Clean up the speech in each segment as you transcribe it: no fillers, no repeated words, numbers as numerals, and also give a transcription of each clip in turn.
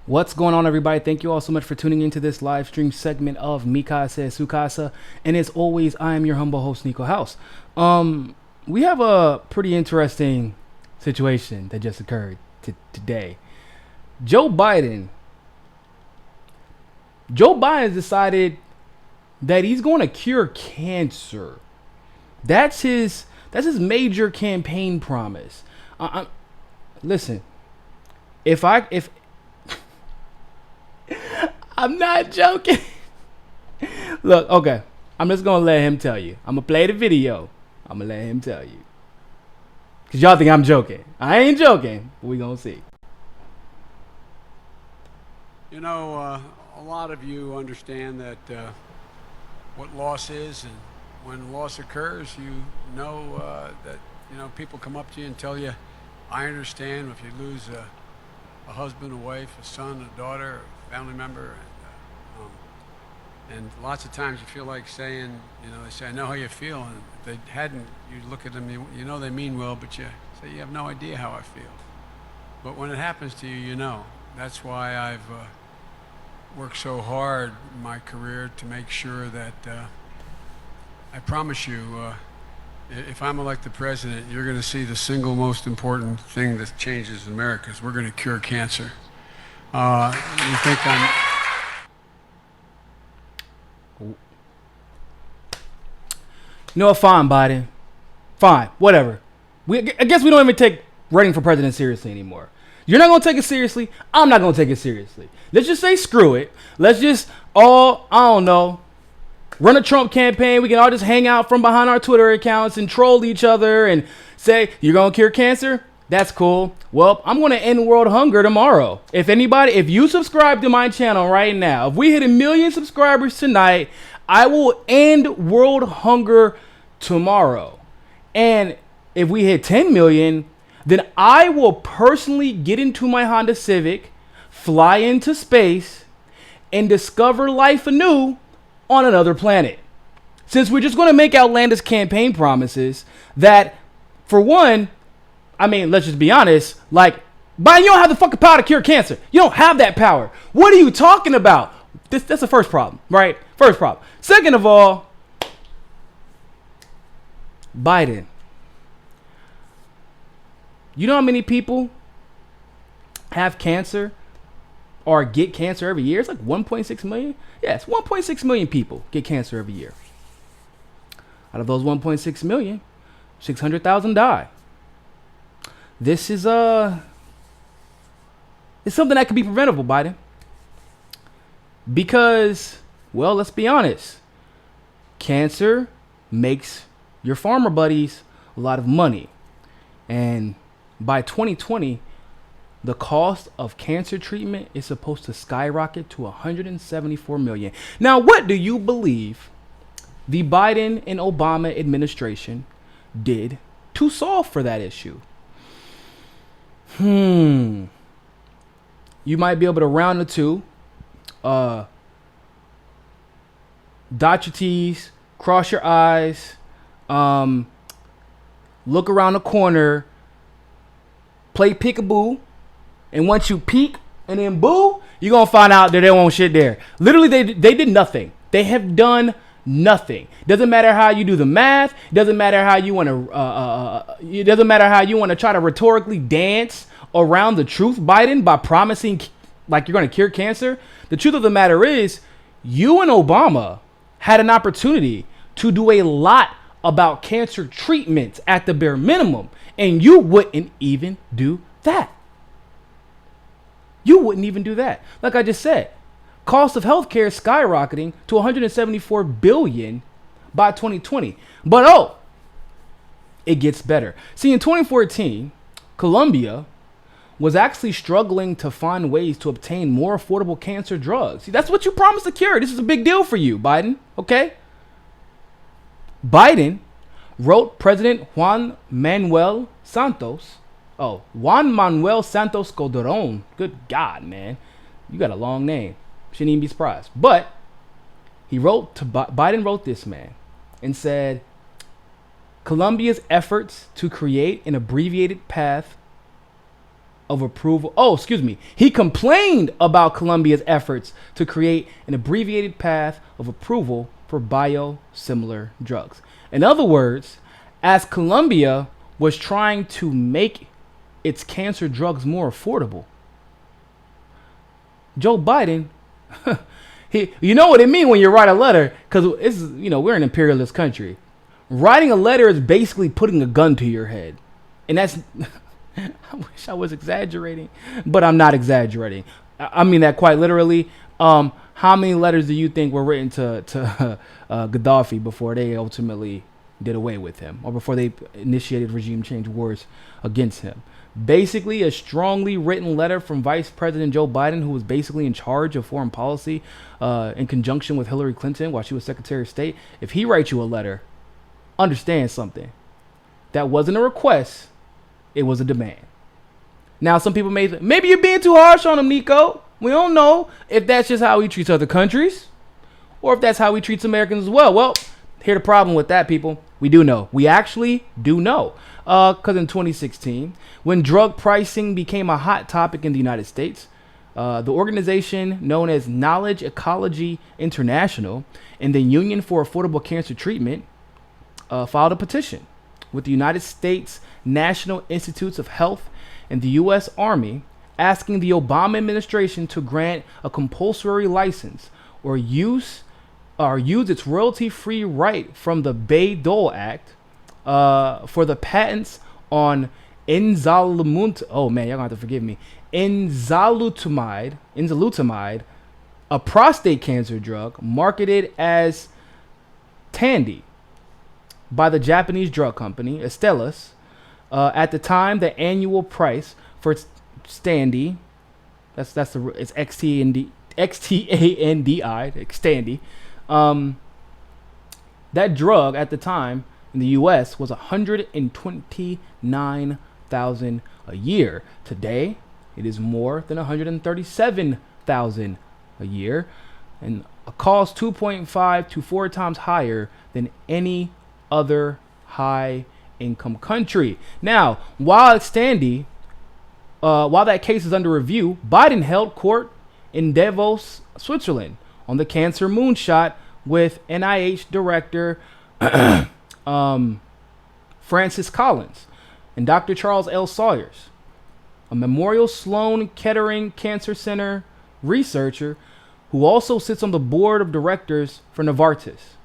What's going on, everybody? Thank you all so much for tuning into this live stream segment of Mi Casa Su Casa. And as always, I am your humble host, Niko House. We have a pretty interesting situation that just occurred today. Joe Biden decided that he's going to cure cancer. That's his major campaign promise. Listen, if I'm not joking. Look, okay. I'm just going to let him tell you. I'm going to play the video. I'm going to let him tell you. Because y'all think I'm joking. I ain't joking. But we going to see. You know, a lot of you understand that what loss is, and when loss occurs, you know that, people come up to you and tell you, I understand if you lose a husband, a wife, a son, a daughter, a family member, and lots of times you feel like saying, they say, I know how you feel, and if they hadn't, you look at them, you know they mean well, but you say, you have no idea how I feel. But when it happens to you, you know. That's why I've worked so hard in my career to make sure that I promise you, if I'm elected president, you're going to see the single most important thing that changes in America is we're going to cure cancer. You think I'm... You know what? Fine, Biden. Fine. Whatever. I guess we don't even take running for president seriously anymore. You're not going to take it seriously. I'm not going to take it seriously. Let's just say screw it. Let's just all, I don't know, run a Trump campaign. We can all just hang out from behind our Twitter accounts and troll each other and say, you're going to cure cancer? That's cool. Well, I'm going to end world hunger tomorrow. If you subscribe to my channel right now, if we hit 1 million subscribers tonight, I will end world hunger tomorrow. And if we hit 10 million, then I will personally get into my Honda Civic, fly into space, and discover life anew on another planet. Since we're just going to make outlandish campaign promises that, for one, I mean, let's just be honest, like, Biden, you don't have the fucking power to cure cancer. You don't have that power. What are you talking about? That's the first problem, right? First problem. Second of all, Biden. You know how many people have cancer or get cancer every year? It's like 1.6 million. Yeah, it's 1.6 million people get cancer every year. Out of those 1.6 million, 600,000 die. This is it's something that could be preventable, Biden. Because, well, let's be honest. Cancer makes your farmer buddies a lot of money. And by 2020, the cost of cancer treatment is supposed to skyrocket to 174 million. Now, what do you believe the Biden and Obama administration did to solve for that issue? You might be able to round the two. Dot your T's, cross your I's, look around the corner, play peekaboo, and once you peek and then boo, you're going to find out that there won't shit there. Literally, they did nothing. They have done nothing. Doesn't matter how you do the math. Doesn't matter how you want to. It doesn't matter how you want to try to rhetorically dance around the truth, Biden, by promising like you're going to cure cancer. The truth of the matter is, you and Obama had an opportunity to do a lot about cancer treatments at the bare minimum, and you wouldn't even do that. You wouldn't even do that. Like I just said, cost of healthcare is skyrocketing to 174 billion by 2020. But it gets better. See, in 2014, Colombia was actually struggling to find ways to obtain more affordable cancer drugs. See, that's what you promised to cure. This is a big deal for you, Biden. Okay? Biden wrote President Juan Manuel Santos Calderon. Good God, man. You got a long name. Shouldn't even be surprised. But Biden wrote this man and said, Colombia's efforts to create an abbreviated path of approval. Oh, excuse me. He complained about Colombia's efforts to create an abbreviated path of approval for biosimilar drugs. In other words, as Colombia was trying to make its cancer drugs more affordable, Joe Biden, you know what it means when you write a letter, because it's, we're an imperialist country. Writing a letter is basically putting a gun to your head. And that's, I wish I was exaggerating, but I'm not exaggerating. I mean that quite literally. How many letters do you think were written to Gaddafi before they ultimately did away with him, or before they initiated regime change wars against him? Basically, a strongly written letter from Vice President Joe Biden, who was basically in charge of foreign policy in conjunction with Hillary Clinton while she was Secretary of State. If he writes you a letter, understand something. That wasn't a request. It was a demand. Now, some people may think, maybe you're being too harsh on him, Niko. We don't know if that's just how he treats other countries or if that's how he treats Americans as well. Well, here's the problem with that, people. We do know. We actually do know. Because in 2016, when drug pricing became a hot topic in the United States, the organization known as Knowledge Ecology International and the Union for Affordable Cancer Treatment filed a petition with the United States National Institutes of Health and the U.S. Army, asking the Obama administration to grant a compulsory license or use its royalty-free right from the Bayh-Dole Act for the patents on enzalutamide. Oh man, y'all gonna have to forgive me. Enzalutamide, a prostate cancer drug marketed as Tandy by the Japanese drug company Astellas. At the time, the annual price for Xtandi, it's Xtandi, Xtandi. That drug at the time in the U.S. was $129,000 a year. Today, it is more than $137,000 a year, and a cost 2.5 to 4 times higher than any other high-income country. Now, while that case is under review, Biden held court in Davos, Switzerland, on the cancer moonshot with NIH director Francis Collins and Dr. Charles L. Sawyers, a Memorial Sloan Kettering Cancer Center researcher who also sits on the board of directors for Novartis.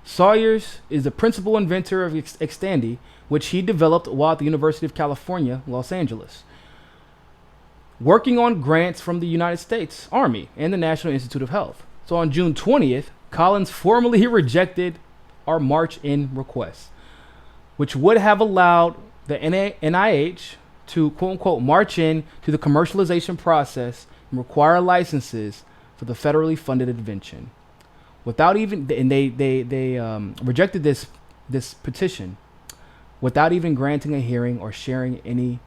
Sawyers is the principal inventor of Xtandi, which he developed while at the University of California, Los Angeles, working on grants from the United States Army and the National Institute of Health. So on June 20th, Collins formally rejected our march-in request, which would have allowed the NIH to, quote-unquote, march in to the commercialization process and require licenses for the federally funded invention. Without even, and they rejected this petition without even granting a hearing or sharing any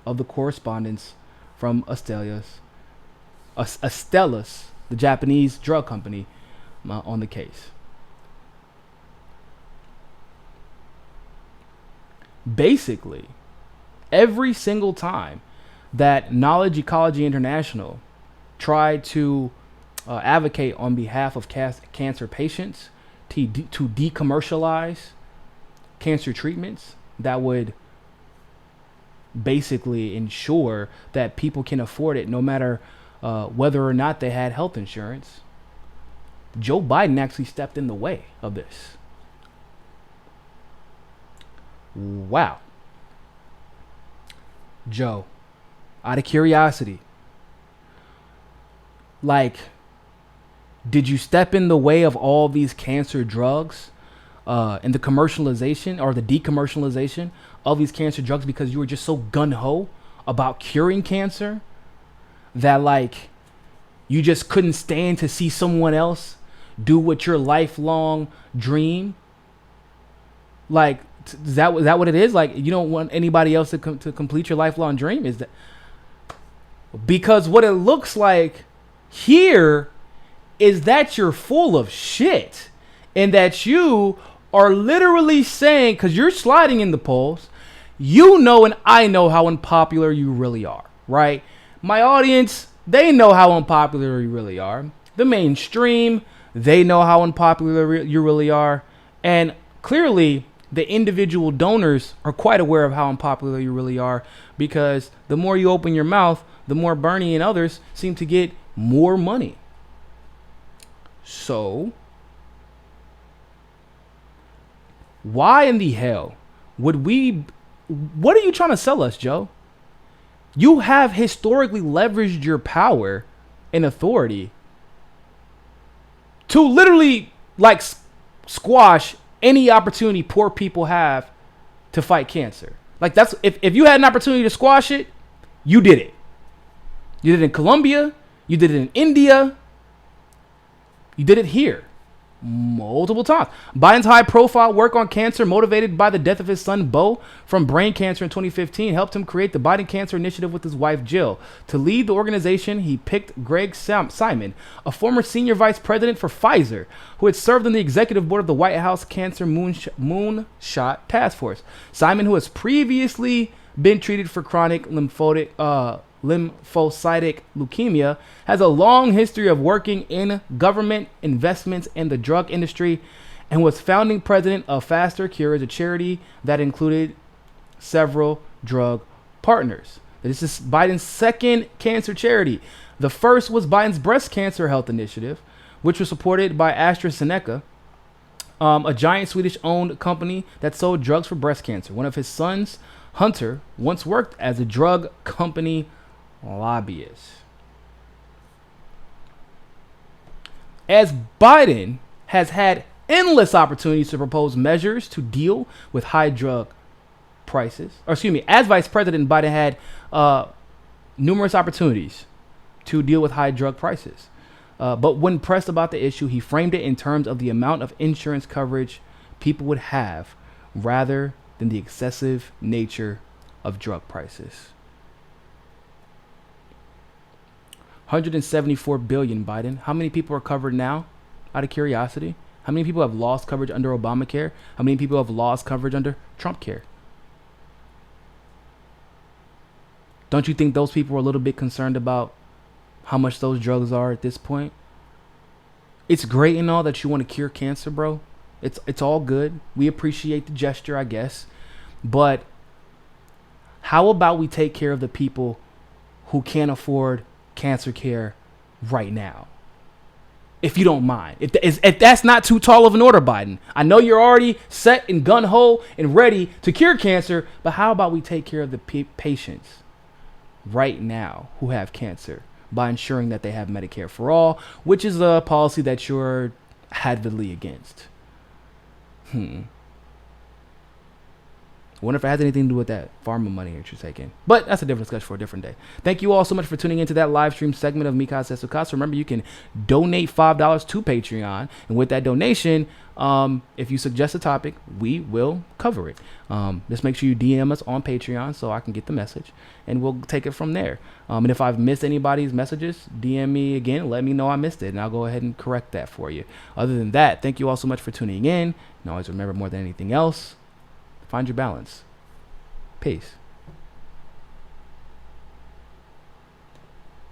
of the correspondence from Astellas, the Japanese drug company, on the case. Basically, every single time that Knowledge Ecology International tried to advocate on behalf of cancer patients to decommercialize cancer treatments that would basically ensure that people can afford it no matter whether or not they had health insurance, Joe Biden actually stepped in the way of this. Wow. Joe, out of curiosity, did you step in the way of all these cancer drugs and the commercialization or the decommercialization of these cancer drugs because you were just so gung-ho about curing cancer that you just couldn't stand to see someone else do what your lifelong dream? Is that what it is? You don't want anybody else to complete your lifelong dream? Is that because what it looks like here is that you're full of shit and that you are literally saying, because you're sliding in the polls, and I know how unpopular you really are. right? My audience, they know how unpopular you really are. The mainstream, they know how unpopular you really are. And clearly, the individual donors are quite aware of how unpopular you really are, because the more you open your mouth, the more Bernie and others seem to get more money. So, why in the hell would we... What are you trying to sell us, Joe? You have historically leveraged your power and authority to literally like squash any opportunity poor people have to fight cancer. Like, that's if you had an opportunity to squash it, you did it. You did it in Colombia, you did it in India, you did it here multiple times. Biden's high-profile work on cancer, motivated by the death of his son Beau from brain cancer in 2015, helped him create the Biden Cancer Initiative with his wife Jill. To lead the organization, he picked Greg Simon, a former senior vice president for Pfizer, who had served on the executive board of the White House Cancer Moonshot Task Force. Simon, who has previously been treated for chronic lymphocytic leukemia, has a long history of working in government investments in the drug industry, and was founding president of Faster Cures, a charity that included several drug partners. This is Biden's second cancer charity. The first was Biden's breast cancer health initiative, which was supported by AstraZeneca, a giant Swedish-owned company that sold drugs for breast cancer. One of his sons, Hunter, once worked as a drug company lobbyist. As Biden has had endless opportunities to propose measures to deal with high drug prices, as Vice President, Biden had numerous opportunities to deal with high drug prices. But when pressed about the issue, he framed it in terms of the amount of insurance coverage people would have rather than the excessive nature of drug prices. $174 billion, Biden. How many people are covered now? Out of curiosity. How many people have lost coverage under Obamacare? How many people have lost coverage under Trump care? Don't you think those people are a little bit concerned about how much those drugs are at this point? It's great and all that you want to cure cancer, bro. It's all good. We appreciate the gesture, I guess. But how about we take care of the people who can't afford cancer care right now? If you don't mind. If that's not too tall of an order, Biden. I know you're already set and gun-ho and ready to cure cancer, but how about we take care of the patients right now who have cancer by ensuring that they have Medicare for all, which is a policy that you're adamantly against. Wonder if it has anything to do with that pharma money that you're taking. But that's a different discussion for a different day. Thank you all so much for tuning into that live stream segment of Niko House Joe Biden. Remember, you can donate $5 to Patreon. And with that donation, if you suggest a topic, we will cover it. Just make sure you DM us on Patreon so I can get the message. And we'll take it from there. And if I've missed anybody's messages, DM me again. Let me know I missed it. And I'll go ahead and correct that for you. Other than that, thank you all so much for tuning in. And always remember, more than anything else, find your balance. Peace.